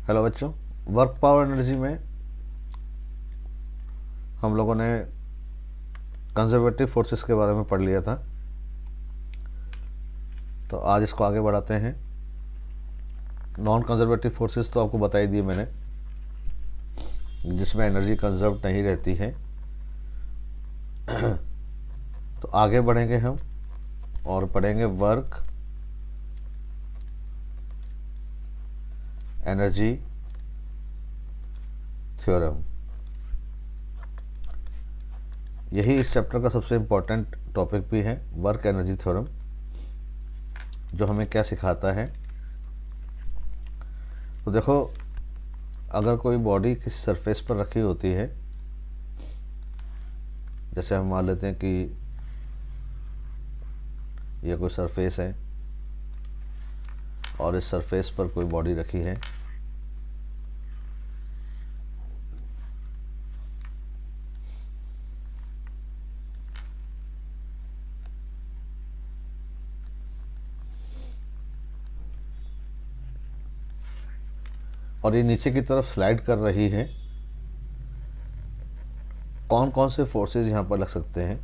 Hello बच्चों, work power energy में हम लोगों ने कंजर्वेटिव फोर्सेस के बारे में पढ़ लिया था। तो आज इसको आगे बढ़ाते हैं। नॉन कंजर्वेटिव फोर्सेस तो आपको बता ही दिए मैंने, जिसमें एनर्जी कंजर्व नहीं रहती है। तो आगे बढ़ेंगे हम और पढ़ेंगे वर्क एनर्जी थ्योरम। यही इस चैप्टर का सबसे इम्पोर्टेंट टॉपिक भी है, वर्क एनर्जी थ्योरम, जो हमें क्या सिखाता है। तो देखो, अगर कोई बॉडी किसी सरफेस पर रखी होती है, जैसे हम मान लेते हैं कि यह कोई सरफेस है और इस सरफेस पर कोई बॉडी रखी है, और ये नीचे की तरफ स्लाइड कर रही है। कौन कौन से फोर्सेस यहाँ पर लग सकते हैं?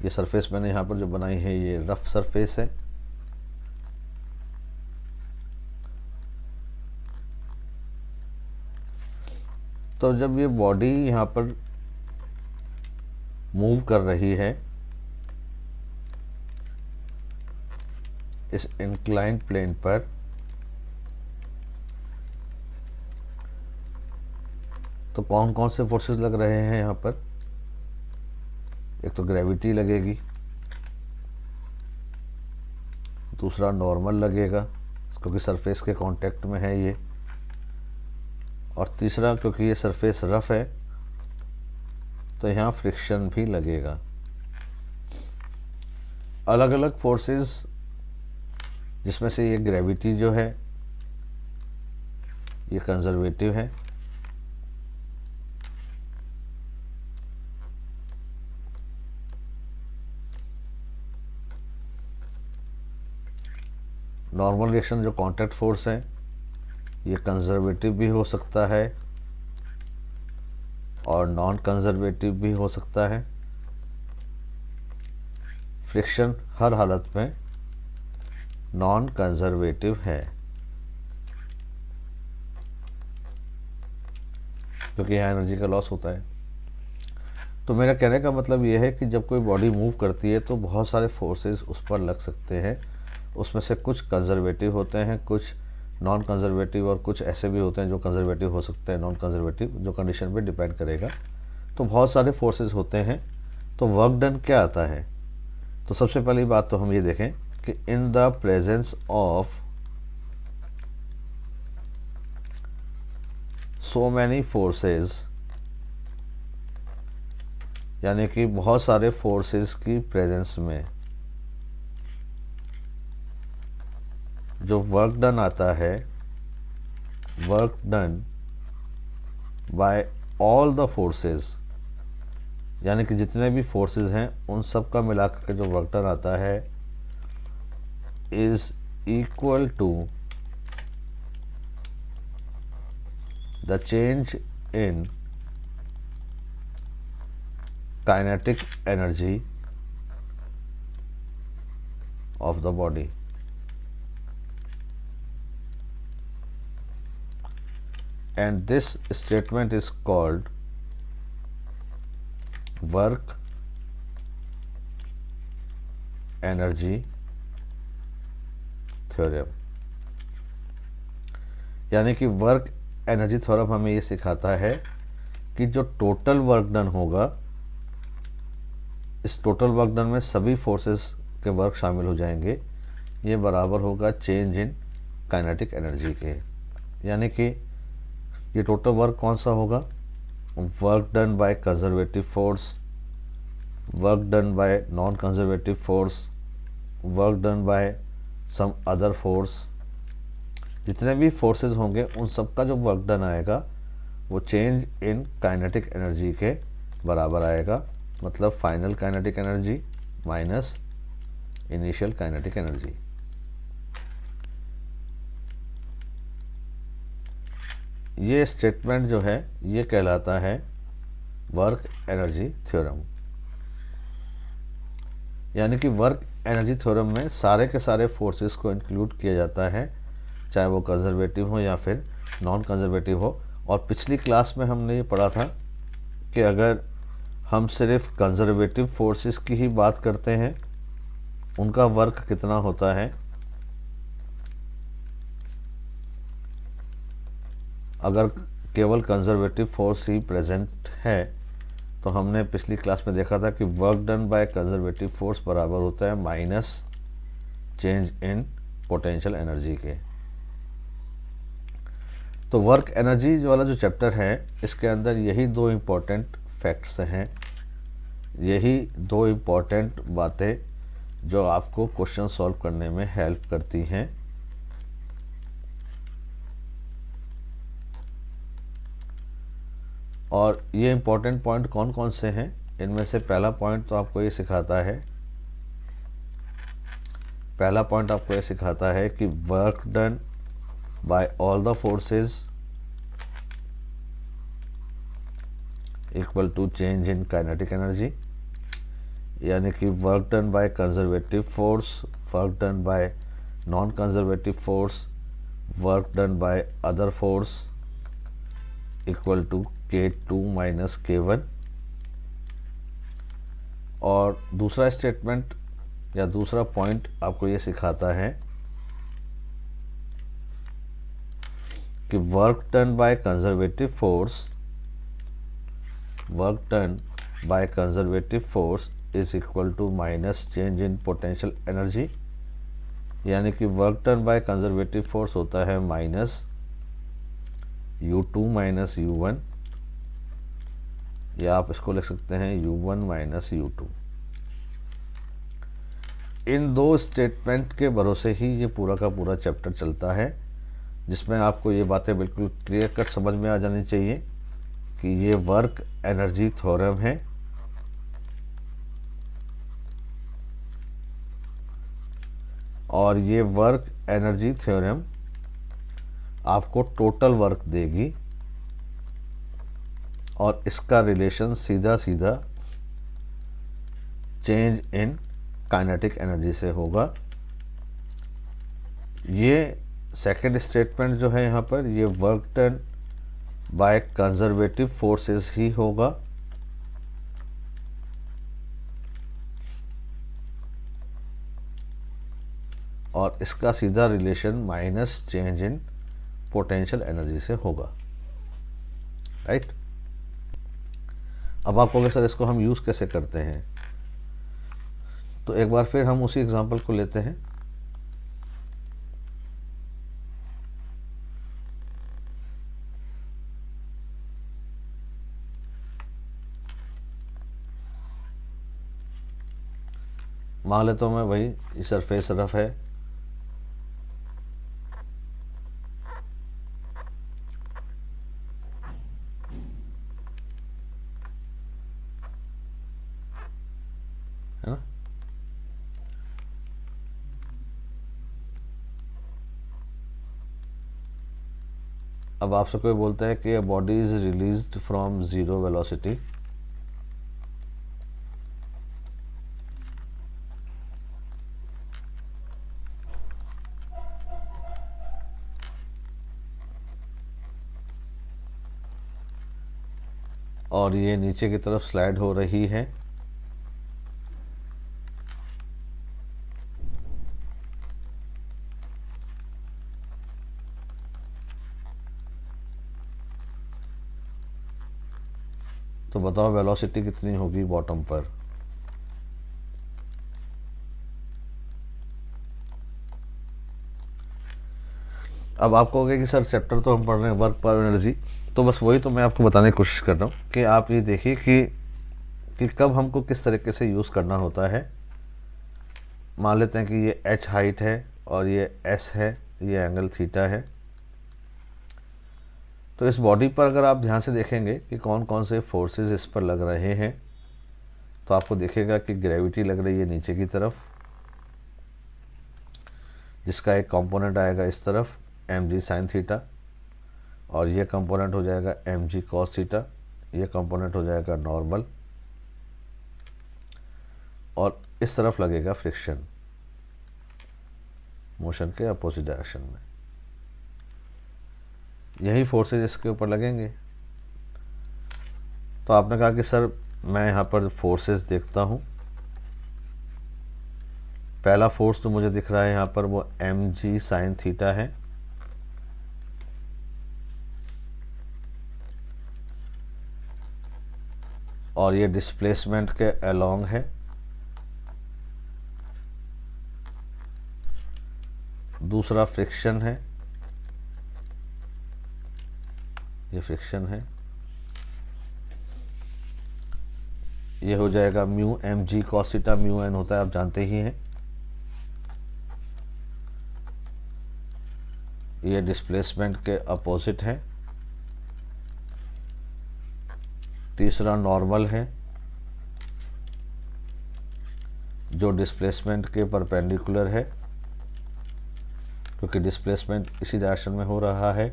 ये सरफेस मैंने यहाँ पर जो बनाई है ये रफ सरफेस है। तो जब ये बॉडी यहाँ पर मूव कर रही है इस इंक्लाइंड प्लेन पर, तो कौन कौन से फोर्सेस लग रहे हैं यहाँ पर? एक तो ग्रेविटी लगेगी, दूसरा नॉर्मल लगेगा क्योंकि सरफेस के कांटेक्ट में है ये, और तीसरा क्योंकि ये सरफेस रफ है तो यहाँ फ्रिक्शन भी लगेगा। अलग अलग फोर्सेस, जिसमें से ये ग्रेविटी जो है ये कंजर्वेटिव है, नॉर्मल रिएक्शन जो कांटेक्ट फोर्स है ये कंजर्वेटिव भी हो सकता है और नॉन कंजर्वेटिव भी हो सकता है। फ्रिक्शन हर हालत में नॉन कंजर्वेटिव है, क्योंकि यहाँ एनर्जी का लॉस होता है। तो मेरा कहने का मतलब ये है कि जब कोई बॉडी मूव करती है तो बहुत सारे फोर्सेस उस पर लग सकते हैं। उसमें से कुछ कंजर्वेटिव होते हैं, कुछ नॉन कंजर्वेटिव, और कुछ ऐसे भी होते हैं जो कंजर्वेटिव हो सकते हैं, नॉन कंजर्वेटिव, जो कंडीशन पे डिपेंड करेगा। तो बहुत सारे फोर्सेस होते हैं। तो वर्क डन क्या आता है? तो सबसे पहली बात तो हम ये देखें कि in the presence of so many forces, यानी कि बहुत सारे फोर्सेस की प्रेजेंस में जो वर्क डन आता है, work done by all the forces, यानी कि जितने भी फोर्सेस हैं उन सब का मिलाकर के जो वर्क डन आता है, is equal to the change in kinetic energy of the body. And this statement is called work energy theorem। यानी कि वर्क एनर्जी थ्योरम हमें ये सिखाता है कि जो टोटल वर्क डन होगा, इस टोटल वर्क डन में सभी फोर्सेस के वर्क शामिल हो जाएंगे, ये बराबर होगा चेंज इन काइनेटिक एनर्जी के। यानी कि ये टोटल वर्क कौन सा होगा? Work done by conservative force, work done by non conservative force, work done by some other force. जितने भी फोर्सेस होंगे उन सब का जो वर्क डन आएगा वो चेंज इन काइनेटिक एनर्जी के बराबर आएगा। मतलब final kinetic energy minus initial kinetic energy. ये स्टेटमेंट जो है ये कहलाता है वर्क एनर्जी थ्योरम। यानी कि वर्क एनर्जी थ्योरम में सारे के सारे फोर्सेस को इंक्लूड किया जाता है, चाहे वो कंजर्वेटिव हो या फिर नॉन कंजर्वेटिव हो। और पिछली क्लास में हमने ये पढ़ा था कि अगर हम सिर्फ कंजर्वेटिव फोर्सेस की ही बात करते हैं, उनका वर्क कितना होता है। अगर केवल कंजर्वेटिव फोर्स ही प्रेजेंट है तो हमने पिछली क्लास में देखा था कि work done by conservative force बराबर होता है minus change in potential energy के। तो वर्क एनर्जी वाला जो चैप्टर है इसके अंदर यही दो इम्पोर्टेंट फैक्ट्स हैं, यही दो इम्पोर्टेंट बातें जो आपको क्वेश्चन सॉल्व करने में हेल्प करती हैं। और ये इम्पोर्टेंट पॉइंट कौन कौन से हैं, इनमें से पहला पॉइंट तो आपको ये सिखाता है, पहला पॉइंट आपको ये सिखाता है कि work done by all the forces equal to change in kinetic energy. यानी कि work done by conservative force, work done by non conservative force, work done by other force equal to K2 minus K1। और दूसरा statement या दूसरा point आपको ये सिखाता है कि work done by conservative force, work done by conservative force is equal to minus change in potential energy. यानी कि work done by conservative force होता है माइनस U2 माइनस U1, या आप इसको लिख सकते हैं U1 माइनस U2। इन दो स्टेटमेंट के भरोसे ही ये पूरा का पूरा चैप्टर चलता है, जिसमें आपको ये बातें बिल्कुल क्लियर कट समझ में आ जानी चाहिए कि ये वर्क एनर्जी थ्योरम है और ये वर्क एनर्जी थ्योरम आपको टोटल वर्क देगी और इसका रिलेशन सीधा सीधा चेंज इन काइनेटिक एनर्जी से होगा। ये सेकंड स्टेटमेंट जो है यहाँ पर, ये work done by conservative forces ही होगा और इसका सीधा relation minus change in potential energy से होगा, राइट। अब आप कहोगे सर इसको हम यूज़ कैसे करते हैं, तो एक बार फिर हम उसी एग्जांपल को लेते हैं। मान लेता हूँ मैं वही सरफेस रफ है, है ना। अब आपसे कोई बोलता है कि body is released from zero velocity, और ये नीचे की तरफ स्लाइड हो रही है, तो बताओ वेलोसिटी कितनी होगी बॉटम पर। अब आप कहोगे कि सर चैप्टर तो हम पढ़ रहे हैं वर्क पर एनर्जी, तो बस वही तो मैं आपको बताने की कोशिश कर रहा हूँ कि आप ये देखिए कि कब हमको किस तरीके से यूज़ करना होता है। मान लेते हैं कि ये h हाइट है और ये s है, ये एंगल थीटा है। तो इस बॉडी पर अगर आप ध्यान से देखेंगे कि कौन कौन से फोर्सेस इस पर लग रहे हैं, तो आपको दिखेगा कि ग्रेविटी लग रही है नीचे की तरफ, जिसका एक कंपोनेंट आएगा इस तरफ mg sin थीटा, और ये कंपोनेंट हो जाएगा mg cos थीटा, ये कंपोनेंट हो जाएगा नॉर्मल, और इस तरफ लगेगा फ्रिक्शन मोशन के अपोजिट डायरेक्शन में। यही फोर्सेज इसके ऊपर लगेंगे। तो आपने कहा कि सर मैं यहाँ पर फोर्सेस देखता हूँ, पहला फोर्स तो मुझे दिख रहा है यहाँ पर वो mg sin थीटा है, और ये डिस्प्लेसमेंट के अलोंग है। दूसरा फ्रिक्शन है, ये फ्रिक्शन है, ये हो जाएगा mu mg cos theta, mu n होता है आप जानते ही हैं। ये डिस्प्लेसमेंट के अपोजिट है। तीसरा नॉर्मल है जो डिस्प्लेसमेंट के परपेंडिकुलर है, क्योंकि डिस्प्लेसमेंट इसी डायरेक्शन में हो रहा है,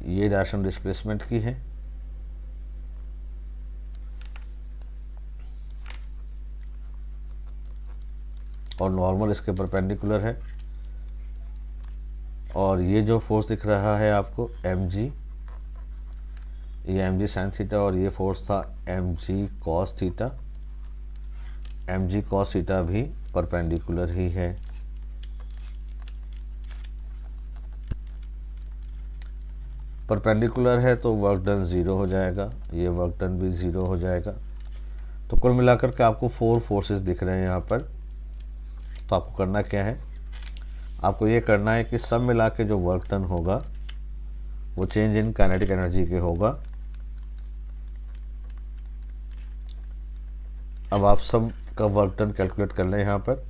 ये डायरेक्शन डिस्प्लेसमेंट की है। और नॉर्मल इसके परपेंडिकुलर है। और ये जो फोर्स दिख रहा है आपको mg, ये mg sin थीटा, और ये फोर्स था mg cos theta. mg cos theta भी परपेंडिकुलर ही है। परपेंडिकुलर है तो वर्क डन 0 हो जाएगा, ये वर्क डन भी 0 हो जाएगा। तो कुल मिलाकर के आपको 4 फोर्सेस दिख रहे हैं यहाँ पर। तो आपको करना क्या है, आपको ये करना है कि सब मिला के जो वर्क डन होगा वो चेंज इन काइनेटिक एनर्जी के होगा। अब आप सब का वर्क डन कैलकुलेट कर लें यहाँ पर,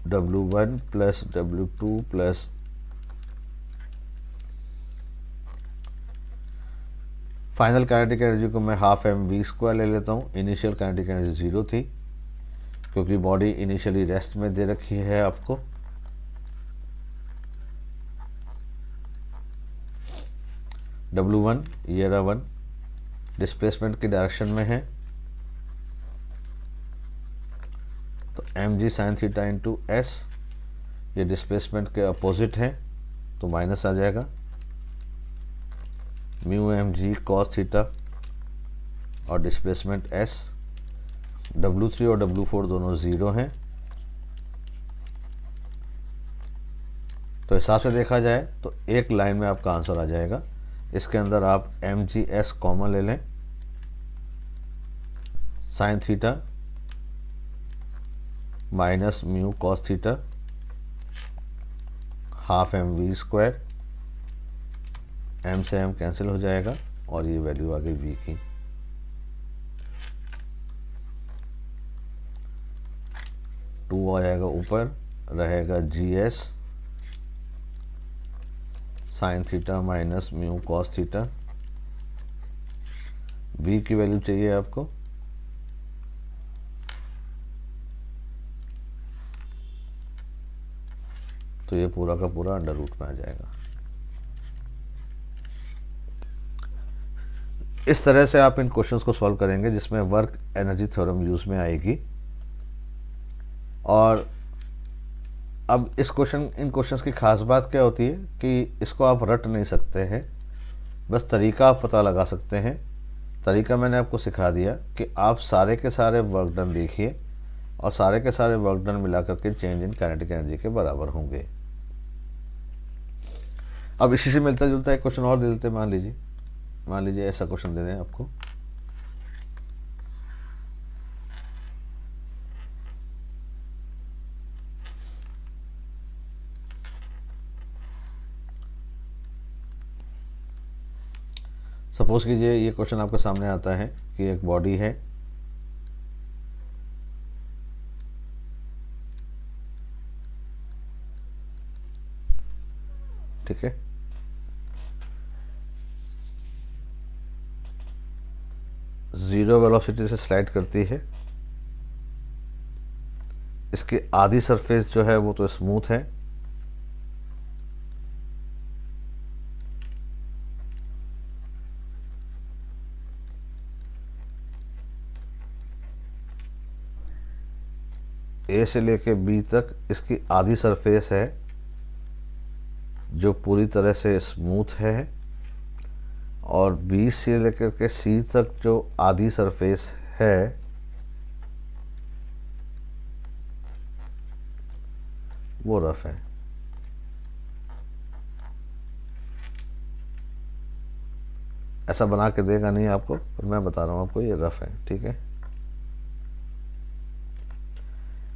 W1 plus W2 plus final kinetic energy को मैं हाफ mv² ले लेता हूँ। इनिशियल काइनेटिक एनर्जी 0 थी क्योंकि बॉडी इनिशियली रेस्ट में दे रखी है आपको। W1 ये रहा 1, डिस्प्लेसमेंट की डायरेक्शन में है, तो mg sin theta into s, ये डिस्प्लेसमेंट के अपोजिट है तो माइनस आ जाएगा, म्यू mg cos थीटा और डिस्प्लेसमेंट s। W3 और W4 दोनों 0 हैं। तो हिसाब से देखा जाए तो एक लाइन में आपका आंसर आ जाएगा। इसके अंदर आप mgs कॉमन ले लें, sine theta minus mu cos theta half mv², m से m कैंसिल हो जाएगा और ये वैल्यू आ गई v की। टू आ जाएगा ऊपर, रहेगा gs sine theta minus mu cos theta. v की वैल्यू चाहिए आपको, तो ये पूरा का पूरा अंडर रूट में आ जाएगा। इस तरह से आप इन क्वेश्चंस को सॉल्व करेंगे जिसमें वर्क एनर्जी थ्योरम यूज में आएगी। और अब इन क्वेश्चंस की खास बात क्या होती है कि इसको आप रट नहीं सकते हैं, बस तरीका आप पता लगा सकते हैं। तरीका मैंने आपको सिखा दिया कि आप सारे के सारे वर्क डन देखिए और सारे के सारे वर्क डन मिलाकर के चेंज इन काइनेटिक एनर्जी के बराबर होंगे। अब इसी से मिलता जुलता एक क्वेश्चन और दे देते हैं। मान लीजिए ऐसा क्वेश्चन दे दें आपको, सपोज कीजिए ये क्वेश्चन आपके सामने आता है कि एक बॉडी है, ठीक है, जीरो वेलोसिटी से स्लाइड करती है। इसकी आधी सरफेस जो है वो तो स्मूथ है ए से लेके बी तक इसकी आधी सरफेस है जो पूरी तरह से स्मूथ है, और बी से लेकर के सी तक जो आधी सरफेस है वो रफ है। ऐसा बना के देगा नहीं आपको, पर मैं बता रहा हूँ आपको ये रफ है, ठीक है।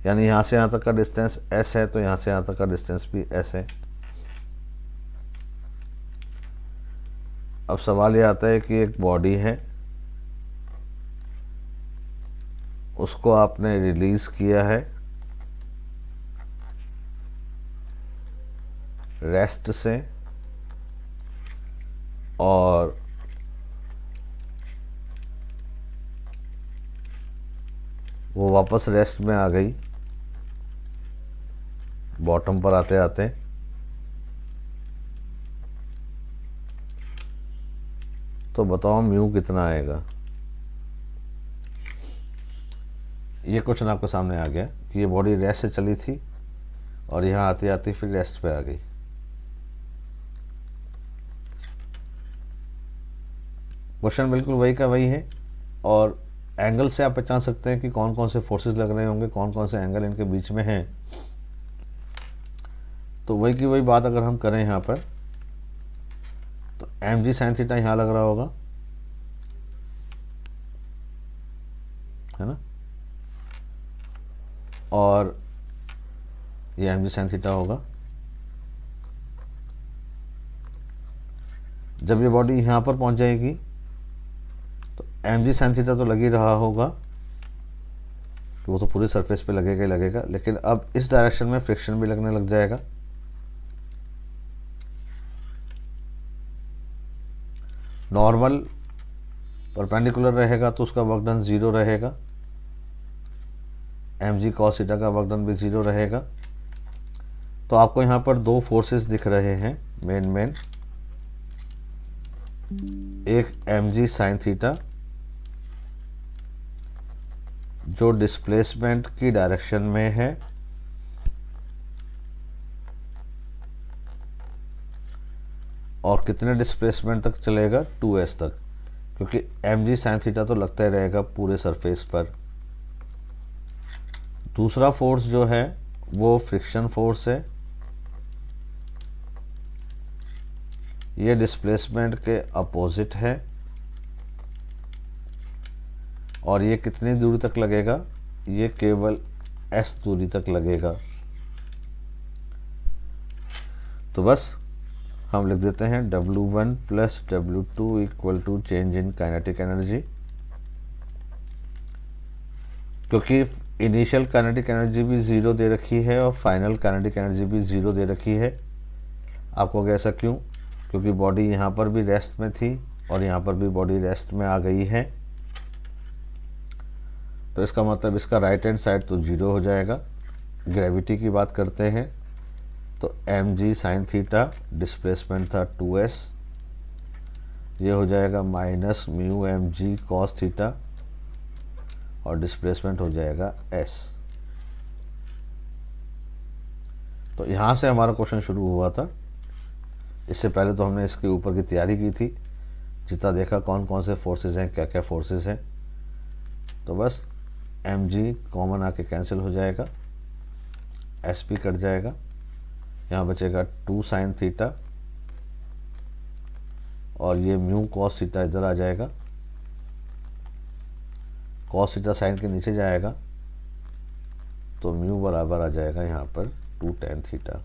यानी यहाँ से यहाँ तक का डिस्टेंस s है, तो यहाँ से यहाँ तक का डिस्टेंस भी s है। अब सवाल ये आता है कि एक बॉडी है, उसको आपने रिलीज किया है रेस्ट से, और वो वापस रेस्ट में आ गई बॉटम पर आते आते। तो बताओ म्यू कितना आएगा। ये क्वेश्चन आपके सामने आ गया कि ये बॉडी रेस्ट से चली थी और यहाँ आती आती फिर रेस्ट पे आ गई। क्वेश्चन बिल्कुल वही का वही है, और एंगल से आप पहचान सकते हैं कि कौन कौन से फोर्सेस लग रहे होंगे, कौन कौन से एंगल इनके बीच में हैं। तो वही की वही बात अगर हम करें यहाँ पर, तो एम जी साइन थीटा यहाँ लग रहा होगा, है ना, और ये एम जी साइन थीटा होगा। जब ये बॉडी यहाँ पर पहुँच जाएगी तो एम जी साइन थीटा तो लग ही रहा होगा, वो तो पूरी सरफेस पे लगेगा ही लगेगा, लेकिन अब इस डायरेक्शन में फ्रिक्शन भी लगने लग जाएगा। नॉर्मल परपेंडिकुलर रहेगा तो उसका वर्क डन 0 रहेगा, एम जी कॉस थीटा का वर्क डन भी 0 रहेगा। तो आपको यहाँ पर दो फोर्सेस दिख रहे हैं मेन, एक एम जी साइन थीटा जो डिस्प्लेसमेंट की डायरेक्शन में है, और कितने डिस्प्लेसमेंट तक चलेगा, 2s तक, क्योंकि एम जी साइन थीटा तो लगता ही रहेगा पूरे सरफेस पर। दूसरा फोर्स जो है वो फ्रिक्शन फोर्स है, ये डिस्प्लेसमेंट के अपोजिट है, और ये कितनी दूरी तक लगेगा, ये केवल s दूरी तक लगेगा। तो बस हम लिख देते हैं W1 plus W2 equal to change in kinetic energy, क्योंकि इनिशियल काइनेटिक एनर्जी भी 0 दे रखी है और फाइनल काइनेटिक एनर्जी भी 0 दे रखी है। आपको ऐसा क्यों, क्योंकि बॉडी यहाँ पर भी रेस्ट में थी और यहाँ पर भी बॉडी रेस्ट में आ गई है, तो इसका मतलब इसका राइट हैंड साइड तो 0 हो जाएगा। ग्रेविटी की बात करते हैं तो M G sine theta displacement था 2s, ये हो जाएगा minus mu M G cos theta, और डिस्प्लेसमेंट हो जाएगा s। तो यहाँ से हमारा क्वेश्चन शुरू हुआ था। इससे पहले तो हमने इसके ऊपर की तैयारी की थी, जितना देखा कौन कौन से फोर्सेस हैं, क्या क्या फोर्सेस हैं। तो बस एम जी कॉमन आके कैंसिल हो जाएगा, एस भी कट जाएगा, यहाँ बचेगा 2 साइन थीटा, और ये म्यू कॉस थीटा इधर आ जाएगा, कॉस थीटा साइन के नीचे जाएगा, तो म्यू बराबर आ जाएगा यहाँ पर 2 tan थीटा।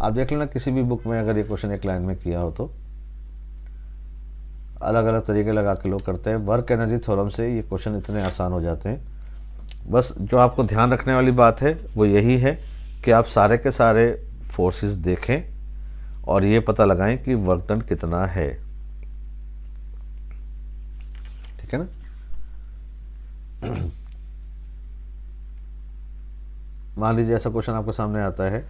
आप देख लेना किसी भी बुक में अगर ये क्वेश्चन एक लाइन में किया हो तो, अलग अलग तरीके लगा के लोग करते हैं। वर्क एनर्जी थ्योरम से ये क्वेश्चन इतने आसान हो जाते हैं। बस जो आपको ध्यान रखने वाली बात है वो यही है कि आप सारे के सारे फोर्सेस देखें और ये पता लगाएं कि वर्क डन कितना है, ठीक है ना। मान लीजिए ऐसा क्वेश्चन आपके सामने आता है,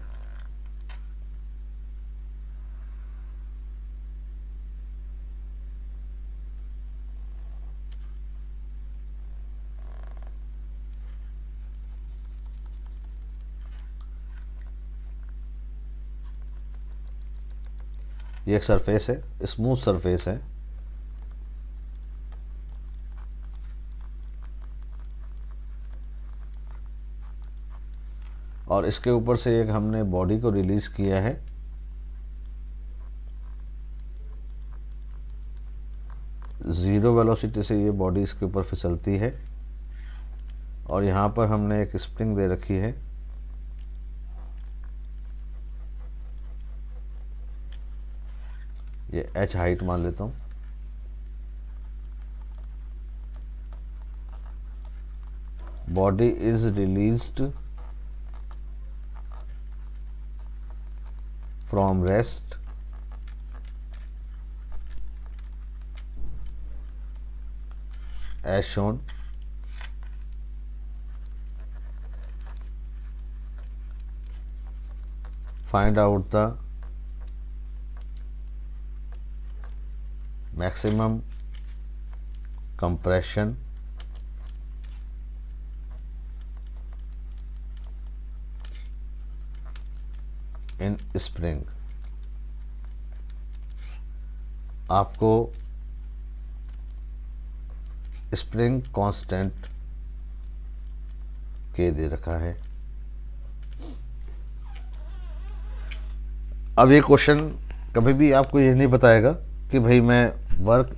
ये एक सरफेस है, स्मूथ सरफेस है, और इसके ऊपर से एक हमने बॉडी को रिलीज किया है। ज़ीरो वेलोसिटी से ये बॉडी इसके ऊपर फिसलती है, और यहाँ पर हमने एक स्प्रिंग दे रखी है। ये h हाइट मान लेता हूँ। Body is released from rest as shown. Find out the maximum compression in spring. आपको स्प्रिंग कांस्टेंट के दे रखा है। अब ये क्वेश्चन कभी भी आपको ये नहीं बताएगा कि भाई मैं वर्क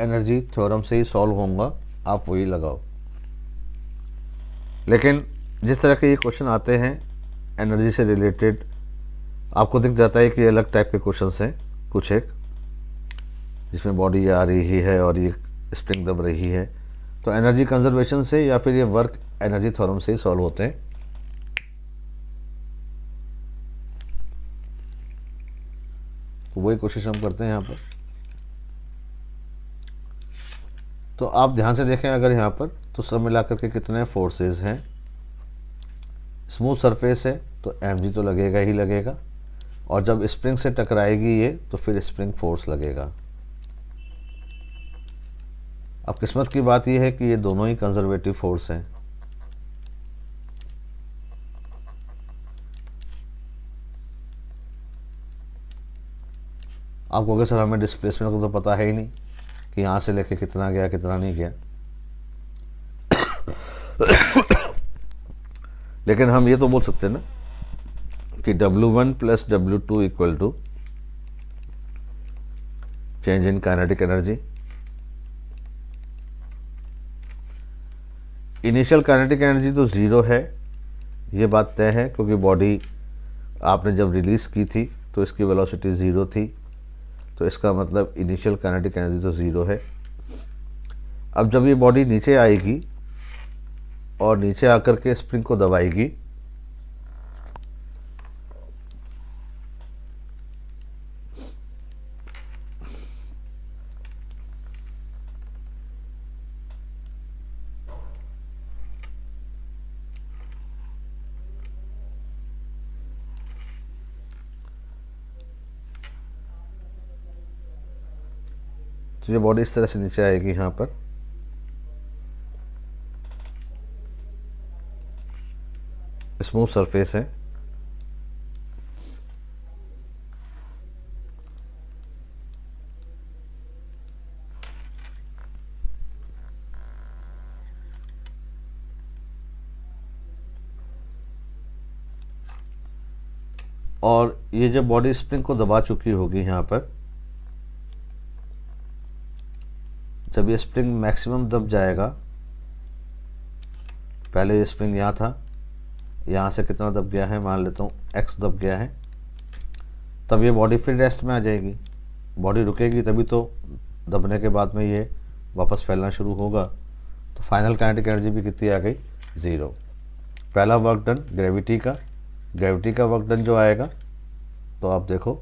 एनर्जी थ्योरम से ही सॉल्व होऊंगा, आप वही लगाओ। लेकिन जिस तरह के ये क्वेश्चन आते हैं एनर्जी से रिलेटेड, आपको दिख जाता है कि अलग टाइप के क्वेश्चंस हैं, कुछ एक जिसमें बॉडी आ रही है और ये स्प्रिंग दब रही है, तो एनर्जी कंजर्वेशन से या फिर ये वर्क एनर्जी थ्योरम से ही सॉल्व होते हैं। तो वही कोशिश हम करते हैं यहाँ पर। तो आप ध्यान से देखें अगर यहाँ पर, तो सब मिलाकर के कितने फोर्सेस हैं। स्मूथ सरफेस है तो mg तो लगेगा ही लगेगा, और जब स्प्रिंग से टकराएगी ये तो फिर स्प्रिंग फोर्स लगेगा। अब किस्मत की बात यह है कि ये दोनों ही कंजर्वेटिव फोर्स हैं। आपको अगर सर हमें डिस्प्लेसमेंट को तो पता है ही नहीं कि यहाँ से लेके कितना गया कितना नहीं गया, लेकिन हम ये तो बोल सकते हैं ना कि W1 plus W2 equal to change in kinetic energy. Initial kinetic energy तो ज़ीरो है, ये बात तय है, क्योंकि बॉडी आपने जब रिलीज़ की थी तो इसकी वेलोसिटी ज़ीरो थी, तो इसका मतलब इनिशियल काइनेटिक एनर्जी तो ज़ीरो है। अब जब ये बॉडी नीचे आएगी और नीचे आकर के स्प्रिंग को दबाएगी, तो ये बॉडी इस तरह से नीचे आएगी यहाँ पर, स्मूथ सरफेस है, और ये जब बॉडी स्प्रिंग को दबा चुकी होगी यहाँ पर, जब ये स्प्रिंग मैक्सिमम दब जाएगा, पहले ये स्प्रिंग यहाँ था, यहाँ से कितना दब गया है मान लेता हूँ x दब गया है, तब ये बॉडी फिर रेस्ट में आ जाएगी। बॉडी रुकेगी तभी तो दबने के बाद में ये वापस फैलना शुरू होगा। तो फाइनल काइनेटिक एनर्जी भी कितनी आ गई, ज़ीरो। पहला वर्क डन ग्रेविटी का वर्क डन जो आएगा, तो आप देखो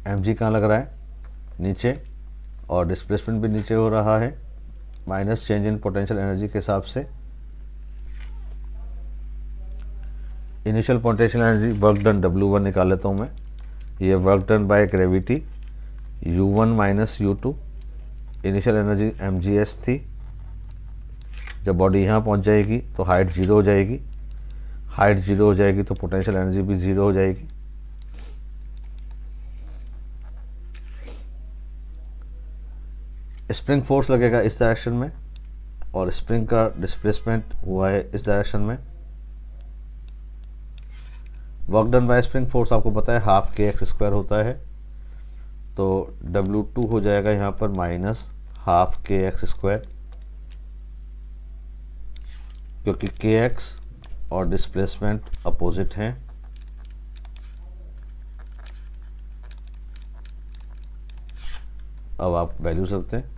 mg कहाँ लग रहा है, नीचे, और डिस्प्लेसमेंट भी नीचे हो रहा है, minus change in potential energy के हिसाब से। Initial potential energy work done W1 निकाल लेता हूँ मैं, ये work done by gravity U1 minus U2। Initial energy mgs थी, जब बॉडी यहाँ पहुँच जाएगी तो हाइट ज़ीरो हो जाएगी, हाइट ज़ीरो हो जाएगी तो पोटेंशियल एनर्जी भी ज़ीरो हो जाएगी। स्प्रिंग फोर्स लगेगा इस डायरेक्शन में और स्प्रिंग का डिस्प्लेसमेंट हुआ है इस डायरेक्शन में। Work done bye spring force आपको पता है हाफ के एक्स स्क्वायर होता है, तो W2 हो जाएगा यहाँ पर माइनस हाफ के एक्स स्क्वायर, क्योंकि के एक्स और डिस्प्लेसमेंट अपोजिट हैं। अब आप वैल्यू रखते हैं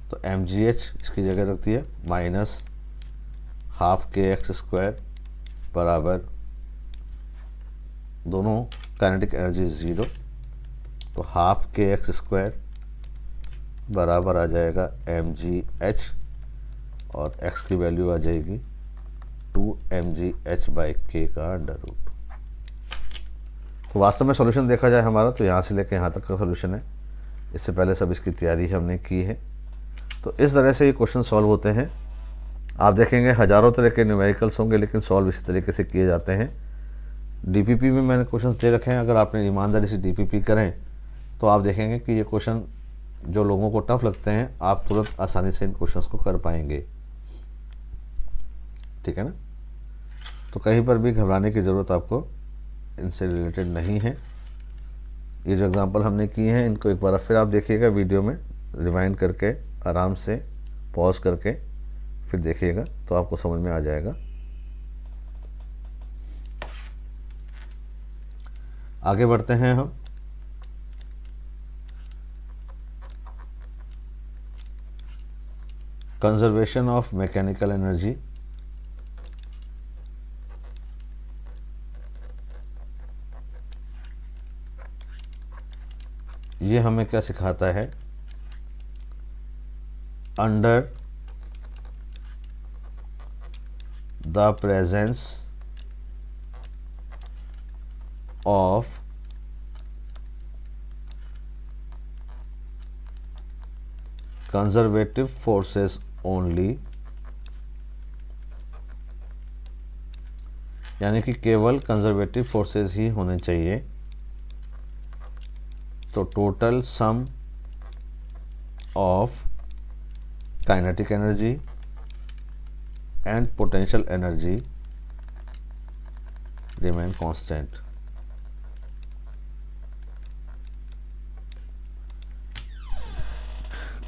तो mgh इसकी जगह रखती है माइनस हाफ के एक्स स्क्वायर बराबर, दोनों काइनेटिक एनर्जी ज़ीरो, तो हाफ के एक्स स्क्वायर बराबर आ जाएगा mgh और x की वैल्यू आ जाएगी 2mgh बाई k का अंडर रूट। तो वास्तव में सॉल्यूशन देखा जाए हमारा तो यहाँ से लेकर यहाँ तक का सॉल्यूशन है। इससे पहले सब इसकी तैयारी हमने की है। तो इस तरह से ये क्वेश्चन सॉल्व होते हैं। आप देखेंगे हज़ारों तरह के न्यूमेरिकल्स होंगे लेकिन सॉल्व इसी तरीके से किए जाते हैं। डीपीपी में मैंने क्वेश्चन दे रखे हैं, अगर आपने ईमानदारी से डीपीपी करें तो आप देखेंगे कि ये क्वेश्चन जो लोगों को टफ लगते हैं आप तुरंत आसानी से इन क्वेश्चंस को कर पाएंगे। ठीक है ना। तो कहीं पर भी घबराने की ज़रूरत आपको इनसे रिलेटेड नहीं है। ये जो एग्जांपल हमने किए हैं इनको एक बार फिर आप देखिएगा वीडियो में, रिवाइंड करके आराम से पॉज करके फिर देखिएगा तो आपको समझ में आ जाएगा। आगे बढ़ते हैं हम। Conservation of mechanical energy. ये हमें क्या सिखाता है, under the presence of conservative forces only, यानी कि केवल कंजर्वेटिव फोर्सेस ही होने चाहिए, तो total sum of kinetic energy and potential energy remain constant.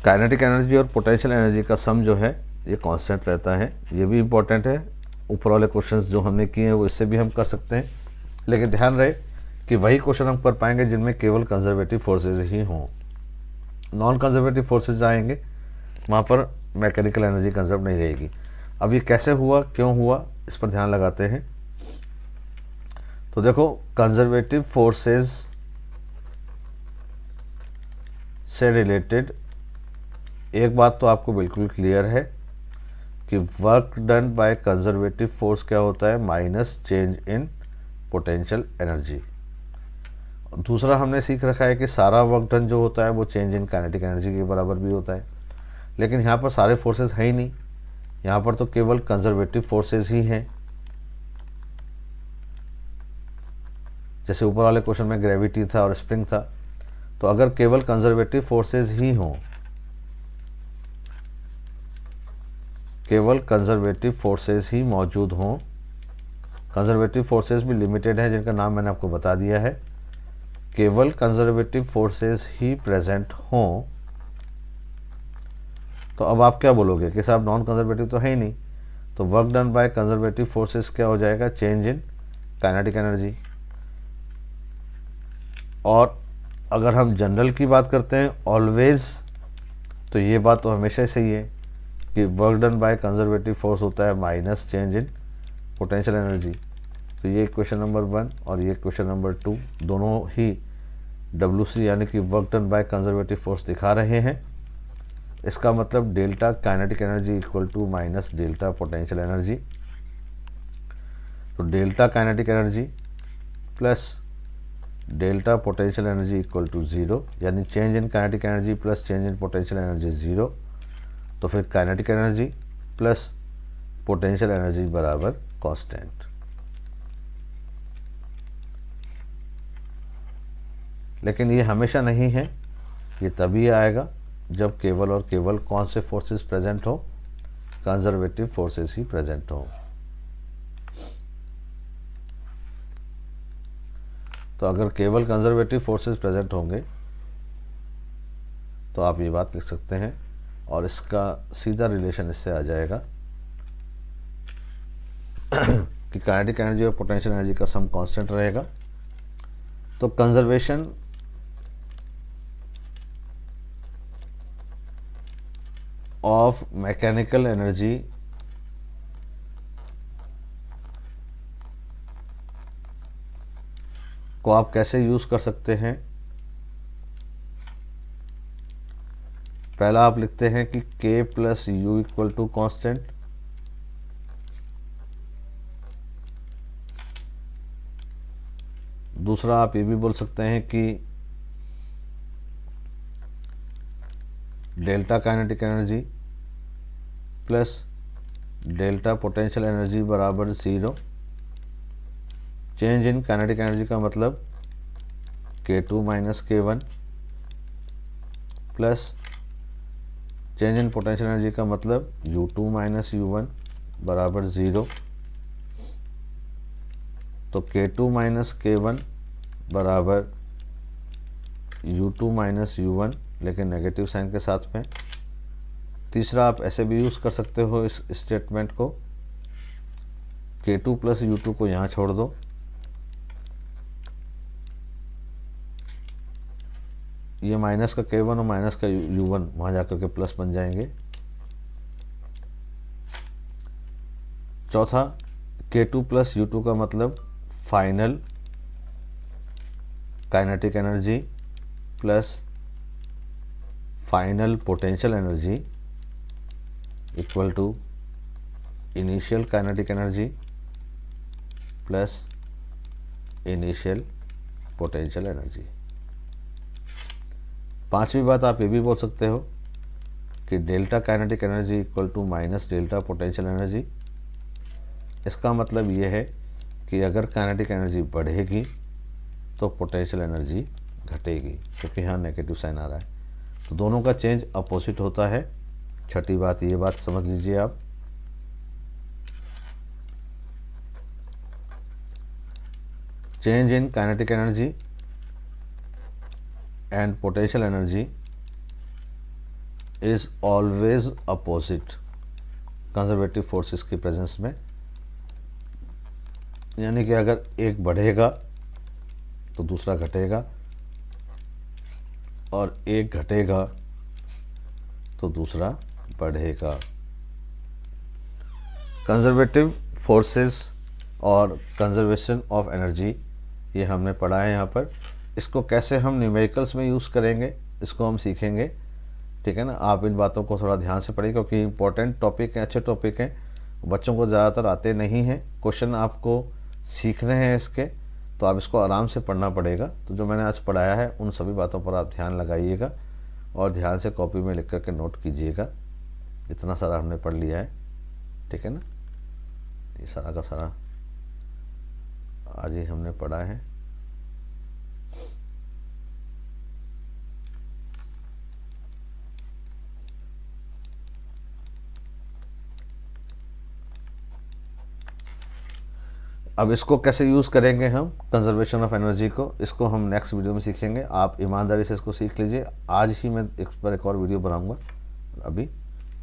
Kinetic energy और पोटेंशियल एनर्जी का सम जो है ये कांस्टेंट रहता है। ये भी इम्पोर्टेंट है। ऊपर वाले क्वेश्चंस जो हमने किए हैं वो इससे भी हम कर सकते हैं, लेकिन ध्यान रहे कि वही क्वेश्चन हम कर पाएंगे जिनमें केवल कंजर्वेटिव फोर्सेज ही हों। नॉन कंजर्वेटिव फोर्सेज आएंगे वहाँ पर मैकेनिकल एनर्जी कंजर्व नहीं रहेगी। अब ये कैसे हुआ, क्यों हुआ, इस पर ध्यान लगाते हैं। तो देखो, कंजर्वेटिव फोर्सेज से रिलेटेड एक बात तो आपको बिल्कुल क्लियर है कि work done by conservative force क्या होता है, minus change in potential energy. दूसरा हमने सीख रखा है कि सारा वर्क डन जो होता है वो चेंज इन काइनेटिक एनर्जी के बराबर भी होता है। लेकिन यहाँ पर सारे फोर्सेस है ही नहीं, यहाँ पर तो केवल कंजर्वेटिव फोर्सेस ही हैं। जैसे ऊपर वाले क्वेश्चन में ग्रेविटी था और स्प्रिंग था, तो अगर केवल कंजर्वेटिव फोर्सेस ही हों, केवल कंजर्वेटिव फोर्सेस ही मौजूद हों, कंजर्वेटिव फोर्सेस भी लिमिटेड हैं जिनका नाम मैंने आपको बता दिया है, केवल कंजर्वेटिव फोर्सेस ही प्रेजेंट हों, तो अब आप क्या बोलोगे कि साहब नॉन कंजर्वेटिव तो है ही नहीं, तो work done by conservative forces क्या हो जाएगा, चेंज इन काइनेटिक एनर्जी। और अगर हम जनरल की बात करते हैं ऑलवेज, तो ये बात तो हमेशा सही है कि work done by conservative force होता है minus change in potential energy. तो ये क्वेश्चन नंबर 1 और ये क्वेश्चन नंबर 2 दोनों ही WC यानी कि work done by conservative force दिखा रहे हैं। इसका मतलब delta kinetic energy equal to minus delta potential energy. तो delta kinetic energy plus delta potential energy equal to 0, यानी change in kinetic energy plus change in potential energy 0। तो फिर kinetic energy plus potential energy बराबर constant. लेकिन ये हमेशा नहीं है, ये तभी आएगा जब केवल और केवल कौन से फोर्सेस प्रेजेंट हो, कंजर्वेटिव फोर्सेस ही प्रेजेंट हो। तो अगर केवल कंजर्वेटिव फोर्सेस प्रेजेंट होंगे तो आप ये बात लिख सकते हैं, और इसका सीधा रिलेशन इससे आ जाएगा कि काइनेटिक एनर्जी और पोटेंशियल एनर्जी का सम कांस्टेंट रहेगा। तो कंजर्वेशन ऑफ मैकेनिकल एनर्जी को आप कैसे यूज कर सकते हैं? पहला आप लिखते हैं कि K plus U equal to constant. दूसरा आप ये भी बोल सकते हैं कि delta kinetic energy plus delta potential energy बराबर 0। चेंज इन काइनेटिक एनर्जी का मतलब K2 minus K1 plus change in potential energy का मतलब U2 माइनस U1 बराबर 0। तो K2 माइनस K1 बराबर U2 माइनस U1, लेकिन नेगेटिव साइन के साथ में। तीसरा आप ऐसे भी यूज़ कर सकते हो इस स्टेटमेंट को, K2 प्लस U2 को यहाँ छोड़ दो, ये माइनस का K1 और माइनस का U1 वहाँ जाकर के प्लस बन जाएंगे। चौथा, K2 प्लस U2 का मतलब final kinetic energy plus final potential energy equal to initial kinetic energy plus initial potential energy. पांचवी बात आप ये भी बोल सकते हो कि delta kinetic energy equal to minus delta potential energy. इसका मतलब ये है कि अगर काइनेटिक एनर्जी बढ़ेगी तो पोटेंशियल एनर्जी घटेगी, क्योंकि यहाँ नेगेटिव साइन आ रहा है, तो दोनों का चेंज अपोजिट होता है। छठी बात, ये बात समझ लीजिए आप। Change in kinetic energy and potential energy is always opposite conservative forces की प्रेजेंस में। यानी कि अगर एक बढ़ेगा तो दूसरा घटेगा, और एक घटेगा तो दूसरा बढ़ेगा। कंजर्वेटिव फोर्सेस और कंजर्वेशन ऑफ एनर्जी ये हमने पढ़ा है यहाँ पर। इसको कैसे हम न्यूमेरिकल्स में यूज़ करेंगे इसको हम सीखेंगे, ठीक है ना। आप इन बातों को थोड़ा ध्यान से पढ़िए, क्योंकि इंपॉर्टेंट टॉपिक हैं, अच्छे टॉपिक हैं, बच्चों को ज़्यादातर आते नहीं हैं। क्वेश्चन आपको सीखने हैं इसके, तो आप इसको आराम से पढ़ना पड़ेगा। तो जो मैंने आज पढ़ाया है उन सभी बातों पर आप ध्यान लगाइएगा और ध्यान से कॉपी में लिख करके नोट कीजिएगा। इतना सारा हमने पढ़ लिया है, ठीक है ना। ये सारा का सारा आज ही हमने पढ़ा है। अब इसको कैसे यूज़ करेंगे हम कंजर्वेशन ऑफ एनर्जी को, इसको हम नेक्स्ट वीडियो में सीखेंगे। आप ईमानदारी से इसको सीख लीजिए। आज ही मैं इस पर एक और वीडियो बनाऊंगा अभी,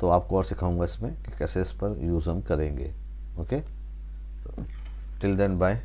तो आपको और सिखाऊंगा इसमें कि कैसे इस पर यूज़ हम करेंगे। Okay, till then bye.